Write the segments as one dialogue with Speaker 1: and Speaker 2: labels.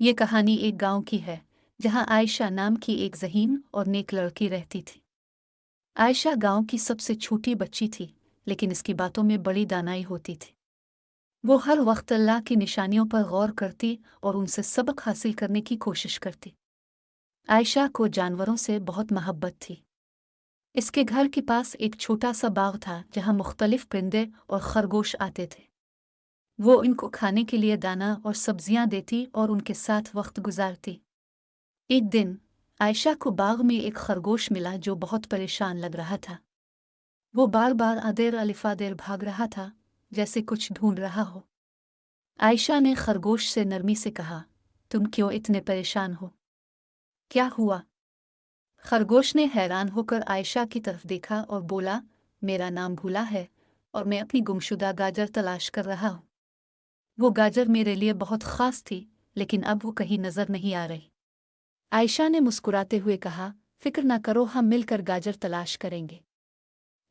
Speaker 1: ये कहानी एक गांव की है जहां आयशा नाम की एक ज़हीन और नेक लड़की रहती थी। आयशा गांव की सबसे छोटी बच्ची थी, लेकिन इसकी बातों में बड़ी दानाई होती थी। वो हर वक्त अल्लाह की निशानियों पर गौर करती और उनसे सबक हासिल करने की कोशिश करती। आयशा को जानवरों से बहुत मोहब्बत थी। इसके घर के पास एक छोटा सा बाग था जहां मुख्तलिफ परिंदे और खरगोश आते थे। वो इनको खाने के लिए दाना और सब्जियां देती और उनके साथ वक्त गुजारती। एक दिन आयशा को बाग में एक खरगोश मिला जो बहुत परेशान लग रहा था। वो बार बार अदेर अलिफादेर भाग रहा था, जैसे कुछ ढूंढ रहा हो। आयशा ने खरगोश से नरमी से कहा, तुम क्यों इतने परेशान हो? क्या हुआ? खरगोश ने हैरान होकर आयशा की तरफ देखा और बोला, मेरा नाम भूला है और मैं अपनी गुमशुदा गाजर तलाश कर रहा हूँ। वो गाजर मेरे लिए बहुत खास थी, लेकिन अब वो कहीं नजर नहीं आ रही। आयशा ने मुस्कुराते हुए कहा, फिक्र न करो, हम मिलकर गाजर तलाश करेंगे।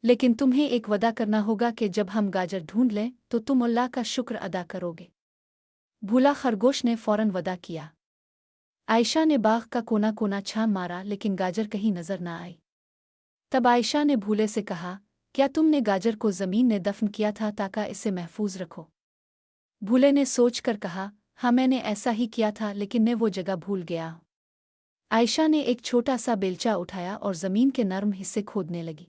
Speaker 1: लेकिन तुम्हें एक वादा करना होगा कि जब हम गाजर ढूंढ लें तो तुम अल्लाह का शुक्र अदा करोगे। भूला खरगोश ने फौरन वादा किया। आयशा ने बाग का कोना कोना छान मारा, लेकिन गाजर कहीं नजर न आई। तब आयशा ने भूले से कहा, क्या तुमने गाजर को जमीन में दफन किया था ताकि इसे महफूज रखो? भूले ने सोच कर कहा, हाँ, मैंने ऐसा ही किया था, लेकिन मैं वो जगह भूल गया हूँ। आयशा ने एक छोटा सा बेलचा उठाया और जमीन के नर्म हिस्से खोदने लगी।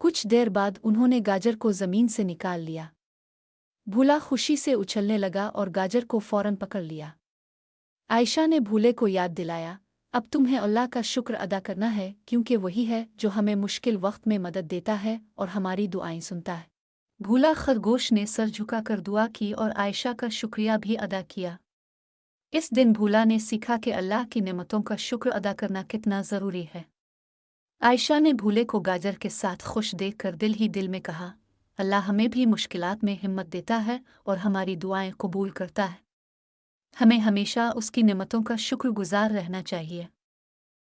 Speaker 1: कुछ देर बाद उन्होंने गाजर को जमीन से निकाल लिया। भूला खुशी से उछलने लगा और गाजर को फौरन पकड़ लिया। आयशा ने भूले को याद दिलाया, अब तुम्हें अल्लाह का शुक्र अदा करना है, क्योंकि वही है जो हमें मुश्किल वक्त में मदद देता है और हमारी दुआएं सुनता है। भूला खरगोश ने सर झुकाकर दुआ की और आयशा का शुक्रिया भी अदा किया। इस दिन भूला ने सीखा कि अल्लाह की नेमतों का शुक्र अदा करना कितना ज़रूरी है। आयशा ने भूले को गाजर के साथ खुश देखकर दिल ही दिल में कहा, अल्लाह हमें भी मुश्किलात में हिम्मत देता है और हमारी दुआएं कबूल करता है। हमें हमेशा उसकी नेमतों का शुक्रगुजार रहना चाहिए।